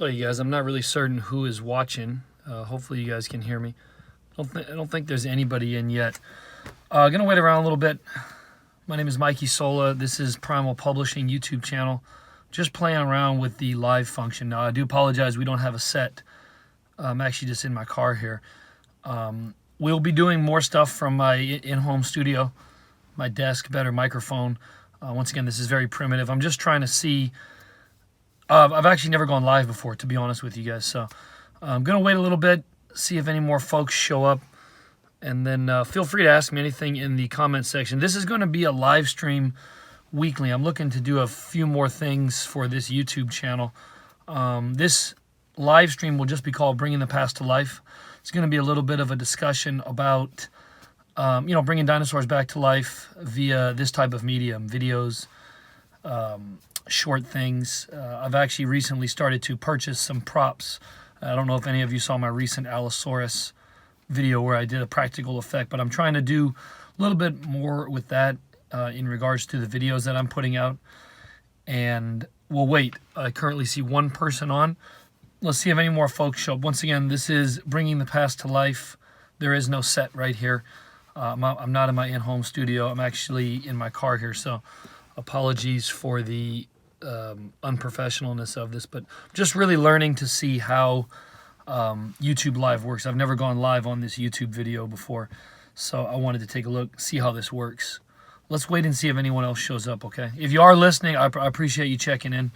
Hello, you guys. I'm not really certain who is watching. Hopefully, you guys can hear me. I don't think there's anybody in yet. Gonna wait around a little bit. My name is Mikey Sola. This is Primal Publishing YouTube channel. Just playing around with the live function. Now, I do apologize. We don't have a set. I'm actually just in my car here. We'll be doing more stuff from my in-home studio, my desk, better microphone. Once again, this is very primitive. I'm just trying to see. I've actually never gone live before, to be honest with you guys. So I'm going to wait a little bit, see if any more folks show up. And then feel free to ask me anything in the comment section. This is going to be a live stream weekly. I'm looking to do a few more things for this YouTube channel. This live stream will just be called Bringing the Past to Life. It's going to be a little bit of a discussion about, bringing dinosaurs back to life via this type of medium, videos, short things. I've actually recently started to purchase some props. I don't know if any of you saw my recent Allosaurus video where I did a practical effect, but I'm trying to do a little bit more with that in regards to the videos that I'm putting out. And we'll wait. I currently see one person on. Let's see if any more folks show up. Once again, this is Bringing the Past to Life. There is no set right here. I'm not in my in-home studio. I'm actually in my car here, so apologies for the unprofessionalness of this, but just really learning to see how YouTube Live works. I've never gone live on this YouTube video before, so I wanted to take a look, see how this works. Let's wait and see if anyone else shows up, okay? If you are listening, I appreciate you checking in.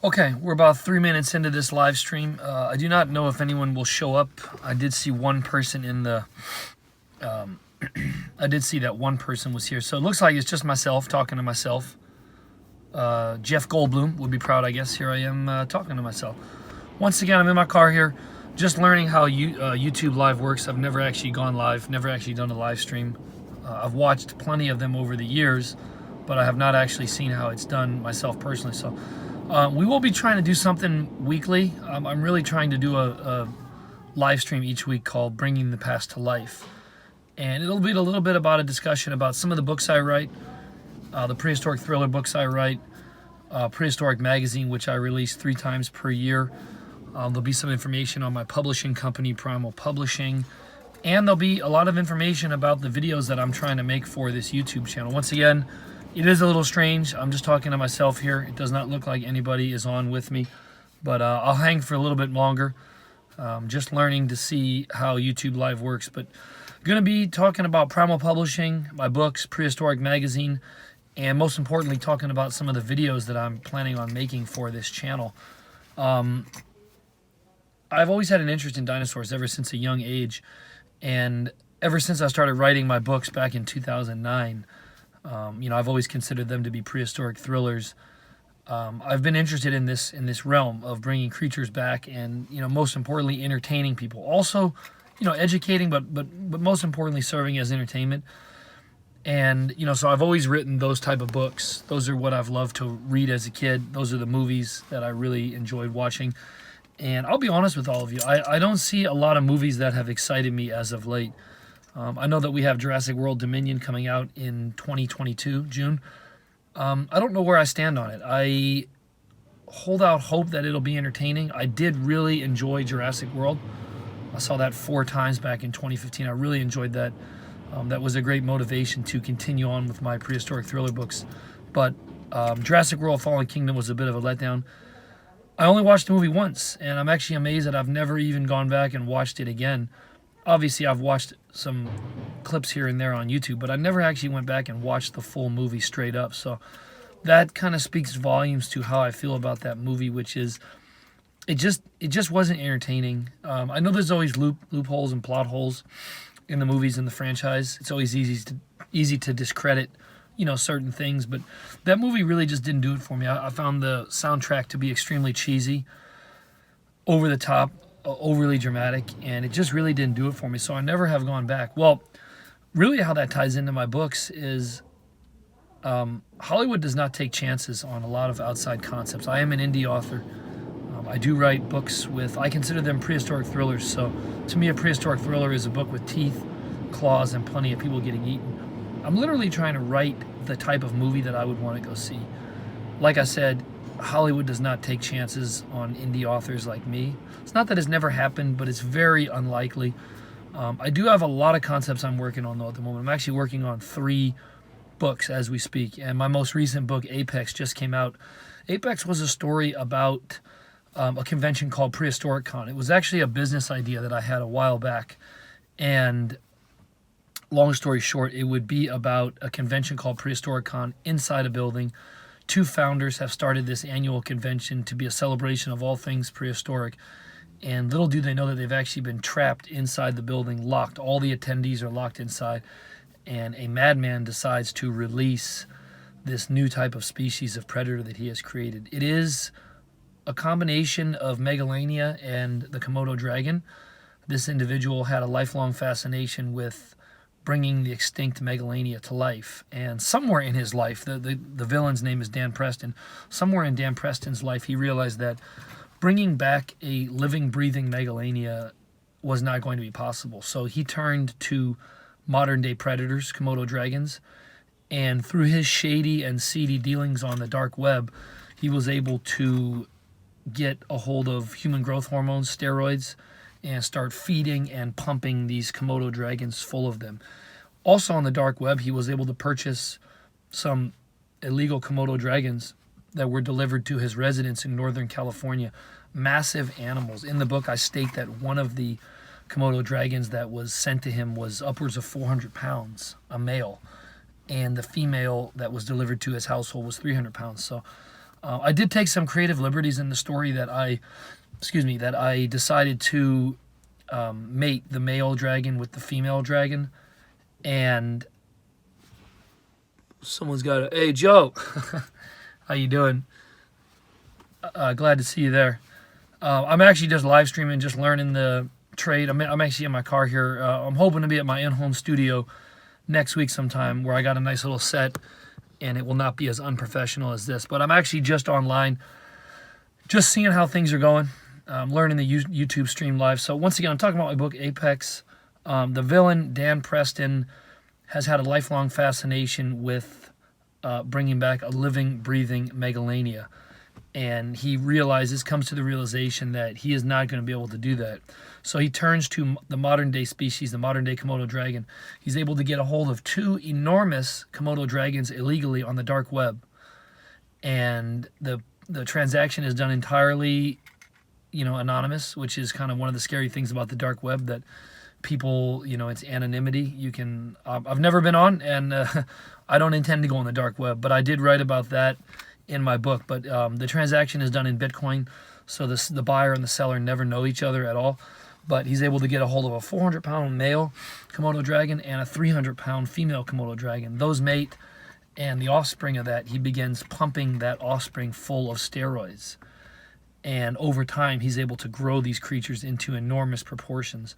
Okay, we're about 3 minutes into this live stream. I do not know if anyone will show up. I did see one person in the... I did see that one person was here. So it looks like it's just myself talking to myself. Jeff Goldblum would be proud, I guess. Here I am talking to myself. Once again, I'm in my car here, just learning how YouTube Live works. I've never actually gone live, never actually done a live stream. I've watched plenty of them over the years, but I have not actually seen how it's done myself personally. So we will be trying to do something weekly. I'm really trying to do a live stream each week called Bringing the Past to Life. And it'll be a little bit about a discussion about some of the books I write, the prehistoric thriller books I write, Prehistoric Magazine, which I release 3 times per year. There'll be some information on my publishing company, Primal Publishing. And there'll be a lot of information about the videos that I'm trying to make for this YouTube channel. Once again, it is a little strange. I'm just talking to myself here. It does not look like anybody is on with me. But I'll hang for a little bit longer. Just learning to see how YouTube Live works. But I'm going to be talking about Primal Publishing, my books, Prehistoric Magazine, and most importantly, talking about some of the videos that I'm planning on making for this channel. I've always had an interest in dinosaurs ever since a young age. And ever since I started writing my books back in 2009, I've always considered them to be prehistoric thrillers. I've been interested in this realm of bringing creatures back and, most importantly, entertaining people. Also, educating, but most importantly, serving as entertainment. And, so I've always written those type of books. Those are what I've loved to read as a kid. Those are the movies that I really enjoyed watching. And I'll be honest with all of you, I don't see a lot of movies that have excited me as of late. I know that we have Jurassic World Dominion coming out in 2022, June. I don't know where I stand on it. I hold out hope that it'll be entertaining. I did really enjoy Jurassic World. I saw that 4 times back in 2015. I really enjoyed that. That was a great motivation to continue on with my prehistoric thriller books. But Jurassic World Fallen Kingdom was a bit of a letdown. I only watched the movie once, and I'm actually amazed that I've never even gone back and watched it again. obviously I've watched some clips here and there on YouTube, but I never actually went back and watched the full movie straight up. So that kind of speaks volumes to how I feel about that movie, which is it just wasn't entertaining. I know there's always loopholes and plot holes in the movies in the franchise. It's always easy to discredit, certain things, but that movie really just didn't do it for me. I found the soundtrack to be extremely cheesy, over the top, overly dramatic, and it just really didn't do it for me. So I never have gone back. Well, really how that ties into my books is Hollywood does not take chances on a lot of outside concepts. I am an indie author. I do write books I consider them prehistoric thrillers. So to me, a prehistoric thriller is a book with teeth, claws, and plenty of people getting eaten. I'm literally trying to write the type of movie that I would want to go see. Like I said, Hollywood does not take chances on indie authors like me. It's not that it's never happened, but it's very unlikely. I do have a lot of concepts I'm working on, though, at the moment. I'm actually working on 3 books as we speak, and my most recent book, Apex, just came out. Apex was a story about a convention called Prehistoric Con. It was actually a business idea that I had a while back, and long story short, it would be about a convention called Prehistoric Con inside a building. 2 founders have started this annual convention to be a celebration of all things prehistoric, and little do they know that they've actually been trapped inside the building, locked. All the attendees are locked inside, and a madman decides to release this new type of species of predator that he has created. It is a combination of Megalania and the Komodo dragon. This individual had a lifelong fascination with bringing the extinct Megalania to life, and somewhere in his life, the villain's name is Dan Preston, somewhere in Dan Preston's life he realized that bringing back a living, breathing Megalania was not going to be possible. So he turned to modern day predators, Komodo dragons, and through his shady and seedy dealings on the dark web, he was able to get a hold of human growth hormones, steroids, and start feeding and pumping these Komodo dragons full of them. Also on the dark web, he was able to purchase some illegal Komodo dragons that were delivered to his residence in Northern California. Massive animals. In the book, I state that one of the Komodo dragons that was sent to him was upwards of 400 pounds, a male, and the female that was delivered to his household was 300 pounds. So I did take some creative liberties in the story that I decided to mate the male dragon with the female dragon, and someone's got a, hey Joe, how you doing? Glad to see you there. I'm actually just live streaming, just learning the trade. I'm actually in my car here. I'm hoping to be at my in-home studio next week sometime, where I got a nice little set, and it will not be as unprofessional as this. But I'm actually just online, just seeing how things are going. I'm learning the YouTube stream live. So once again, I'm talking about my book, Apex. The villain, Dan Preston, has had a lifelong fascination with bringing back a living, breathing Megalania. And he comes to the realization that he is not going to be able to do that. So he turns to the modern day species, the modern day Komodo dragon. He's able to get a hold of 2 enormous Komodo dragons illegally on the dark web. And the transaction is done entirely, anonymous, which is kind of one of the scary things about the dark web, that people, it's anonymity. I've never been on, and I don't intend to go on the dark web, but I did write about that in my book. But the transaction is done in Bitcoin, so the buyer and the seller never know each other at all. But he's able to get a hold of a 400-pound male Komodo dragon and a 300-pound female Komodo dragon. Those mate, and the offspring of that, he begins pumping that offspring full of steroids. And over time, he's able to grow these creatures into enormous proportions.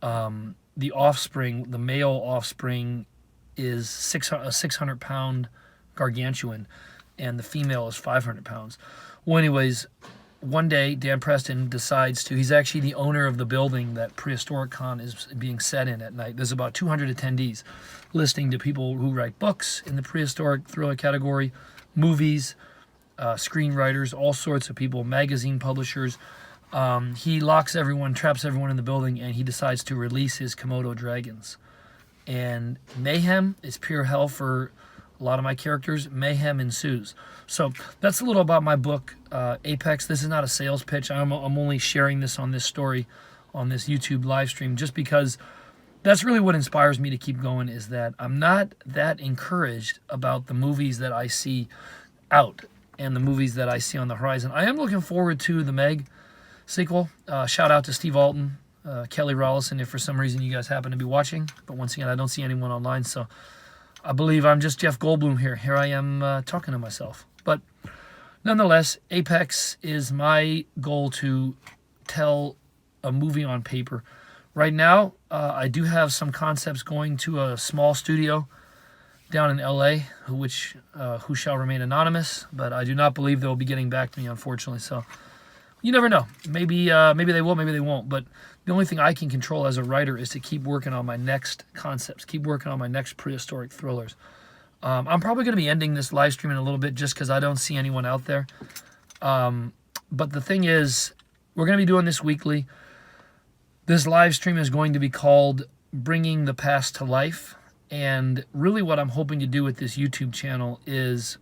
The offspring, the male offspring, is a 600-pound gargantuan, and the female is 500 pounds. Well, anyways, one day, Dan Preston decides he's actually the owner of the building that Prehistoric Con is being set in at night. There's about 200 attendees, listening to people who write books in the prehistoric thriller category, movies, screenwriters, all sorts of people, magazine publishers. He locks everyone, traps everyone in the building, and he decides to release his Komodo dragons. And mayhem is pure hell for a lot of my characters. Mayhem ensues. So that's a little about my book, Apex. This is not a sales pitch. I'm only sharing this on this story on this YouTube live stream, just because that's really what inspires me to keep going, is that I'm not that encouraged about the movies that I see out and the movies that I see on the horizon. I am looking forward to the Meg sequel. Shout out to Steve Alton, Kelly Rollison, if for some reason you guys happen to be watching. But once again, I don't see anyone online, so I believe I'm just Jeff Goldblum here. Here I am talking to myself. But nonetheless, Apex is my goal to tell a movie on paper. Right now, I do have some concepts going to a small studio down in LA, who shall remain anonymous, but I do not believe they'll be getting back to me, unfortunately. So you never know. Maybe they will, maybe they won't. But the only thing I can control as a writer is to keep working on my next concepts, keep working on my next prehistoric thrillers. I'm probably going to be ending this live stream in a little bit just because I don't see anyone out there. But the thing is, we're going to be doing this weekly. This live stream is going to be called Bringing the Past to Life. And really what I'm hoping to do with this YouTube channel is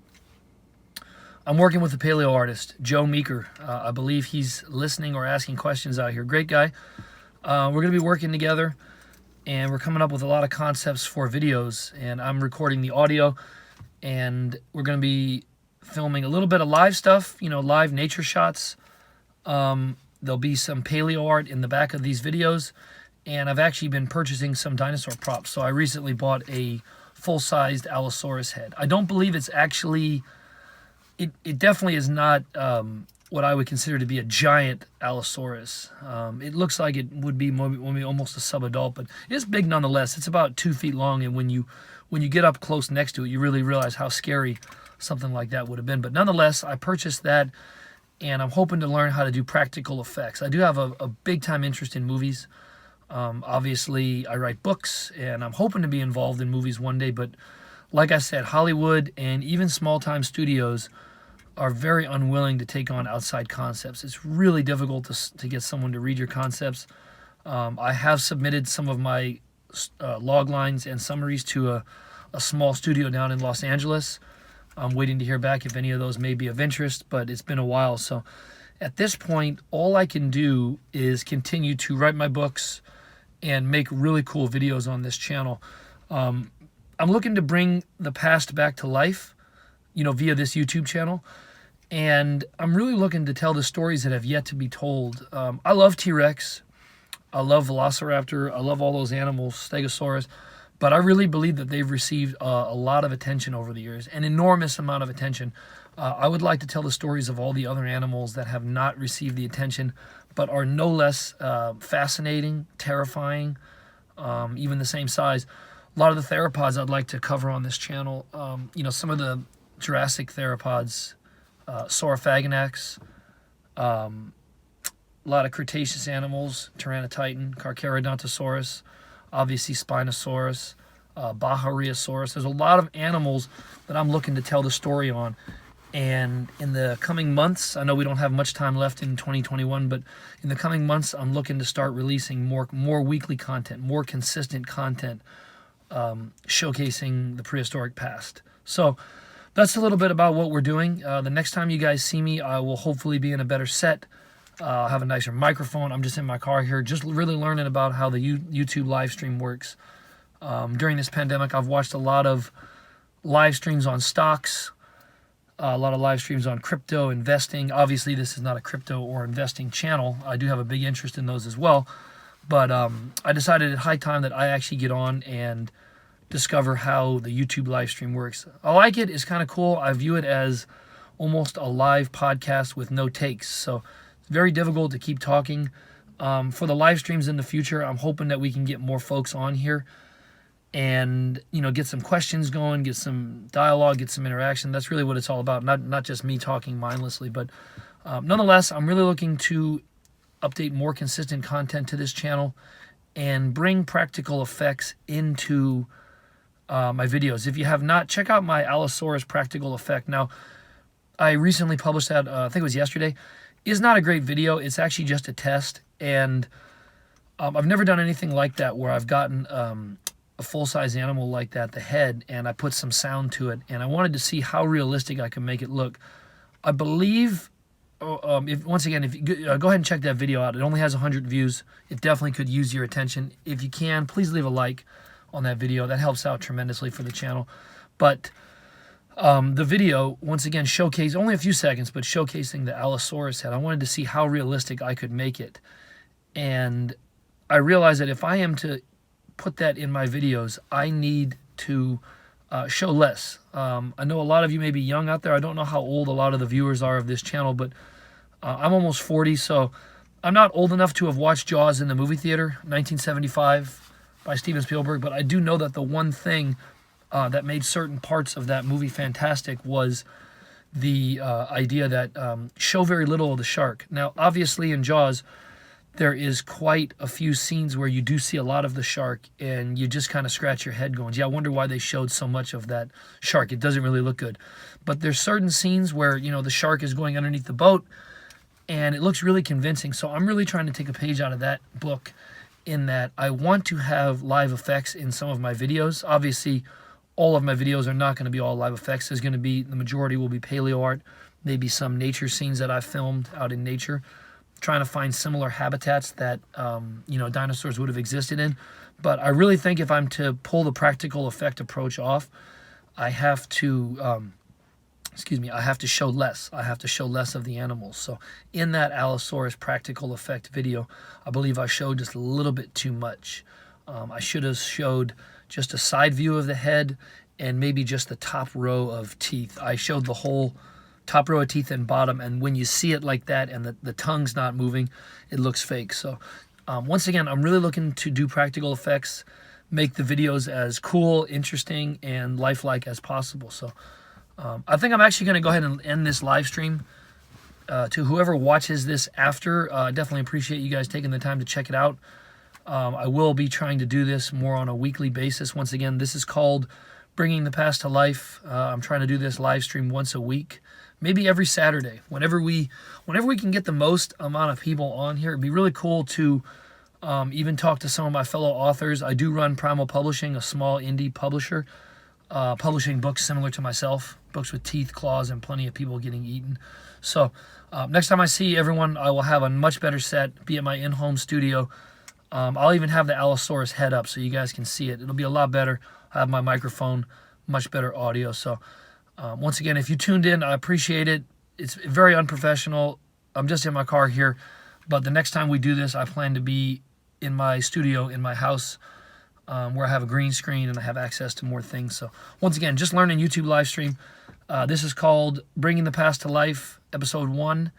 I'm working with a paleo artist, Joe Meeker. I believe he's listening or asking questions out here. Great guy. We're going to be working together, and we're coming up with a lot of concepts for videos. And I'm recording the audio, and we're going to be filming a little bit of live stuff, live nature shots. There'll be some paleo art in the back of these videos, and I've actually been purchasing some dinosaur props. So I recently bought a full-sized Allosaurus head. I don't believe it's actually, it definitely is not what I would consider to be a giant Allosaurus. It looks like it would be almost a sub-adult, but it's big nonetheless. It's about 2 feet long, and when you get up close next to it, you really realize how scary something like that would have been. But nonetheless, I purchased that, and I'm hoping to learn how to do practical effects. I do have a big-time interest in movies. Obviously, I write books, and I'm hoping to be involved in movies one day. But like I said, Hollywood and even small-time studios are very unwilling to take on outside concepts. It's really difficult to get someone to read your concepts. I have submitted some of my log lines and summaries to a small studio down in Los Angeles. I'm waiting to hear back if any of those may be of interest, but it's been a while. So at this point, all I can do is continue to write my books and make really cool videos on this channel. I'm looking to bring the past back to life, via this YouTube channel. And I'm really looking to tell the stories that have yet to be told. I love T-Rex. I love Velociraptor. I love all those animals, Stegosaurus. But I really believe that they've received a lot of attention over the years, an enormous amount of attention. I would like to tell the stories of all the other animals that have not received the attention, but are no less fascinating, terrifying, even the same size. A lot of the theropods I'd like to cover on this channel. Some of the Jurassic theropods, Saurophaganax, a lot of Cretaceous animals, Tyrannotitan, Carcharodontosaurus, obviously Spinosaurus, Bahariosaurus. There's a lot of animals that I'm looking to tell the story on. And in the coming months, I know we don't have much time left in 2021, but in the coming months, I'm looking to start releasing more weekly content, more consistent content, showcasing the prehistoric past. So that's a little bit about what we're doing. The next time you guys see me, I will hopefully be in a better set. I'll have a nicer microphone. I'm just in my car here, just really learning about how the YouTube live stream works. During this pandemic, I've watched a lot of live streams on stocks, a lot of live streams on crypto, investing. Obviously, this is not a crypto or investing channel. I do have a big interest in those as well. But I decided at high time that I actually get on and discover how the YouTube live stream works. I like it. It's kind of cool. I view it as almost a live podcast with no takes. So it's very difficult to keep talking. For the live streams in the future, I'm hoping that we can get more folks on here and get some questions going, get some dialogue, get some interaction. That's really what it's all about. Not just me talking mindlessly, but nonetheless, I'm really looking to update more consistent content to this channel and bring practical effects into my videos. If you have not, check out my Allosaurus practical effect. Now, I recently published that, I think it was yesterday. It's not a great video. It's actually just a test, and I've never done anything like that where I've gotten a full-size animal like that, the head, and I put some sound to it, and I wanted to see how realistic I can make it look. I believe once again, if you go ahead and check that video out. It only has 100 views. It definitely could use your attention. If you can, please leave a like on that video. That helps out tremendously for the channel. But the video, once again, only a few seconds, but showcasing the Allosaurus head. I wanted to see how realistic I could make it. And I realized that if I am to put that in my videos, I need to show less. I know a lot of you may be young out there. I don't know how old a lot of the viewers are of this channel, but I'm almost 40, so I'm not old enough to have watched Jaws in the movie theater, 1975 by Steven Spielberg, but I do know that the one thing that made certain parts of that movie fantastic was the idea that show very little of the shark. Now, obviously in Jaws, there is quite a few scenes where you do see a lot of the shark, and you just kind of scratch your head going, yeah, I wonder why they showed so much of that shark. It doesn't really look good. But there's certain scenes where, you know, the shark is going underneath the boat, and it looks really convincing. So I'm really trying to take a page out of that book in that I want to have live effects in some of my videos. Obviously, all of my videos are not going to be all live effects. There's going to be, the majority will be paleo art, maybe some nature scenes that I've filmed out in nature, trying to find similar habitats that, you know, dinosaurs would have existed in. But I really think if I'm to pull the practical effect approach off, I have to, I have to show less. I have to show less of the animals. So in that Allosaurus practical effect video, I believe I showed just a little bit too much. I should have showed just a side view of the head and maybe just the top row of teeth. I showed the whole top row of teeth and bottom, and when you see it like that and the tongue's not moving, it looks fake. So once again, I'm really looking to do practical effects, make the videos as cool, interesting, and lifelike as possible. So I think I'm actually going to go ahead and end this live stream. To whoever watches this after, I definitely appreciate you guys taking the time to check it out. I will be trying to do this more on a weekly basis. Once again, this is called Bringing the Past to Life. I'm trying to do this live stream once a week, maybe every Saturday. Whenever we can get the most amount of people on here, it'd be really cool to even talk to some of my fellow authors. I do run Primal Publishing, a small indie publisher, publishing books similar to myself, books with teeth, claws, and plenty of people getting eaten. So next time I see everyone, I will have a much better set, be at my in-home studio. I'll even have the Allosaurus head up so you guys can see it. It'll be a lot better. I have my microphone, much better audio. So once again, if you tuned in, I appreciate it. It's very unprofessional. I'm just in my car here. But the next time we do this, I plan to be in my studio, in my house, where I have a green screen and I have access to more things. So once again, just learning YouTube live stream. This is called Bringing the Past to Life, Episode 1.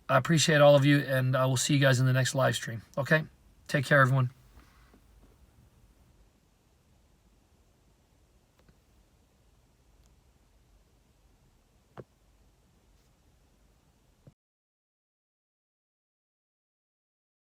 I appreciate all of you, and I will see you guys in the next live stream. Okay? Take care, everyone.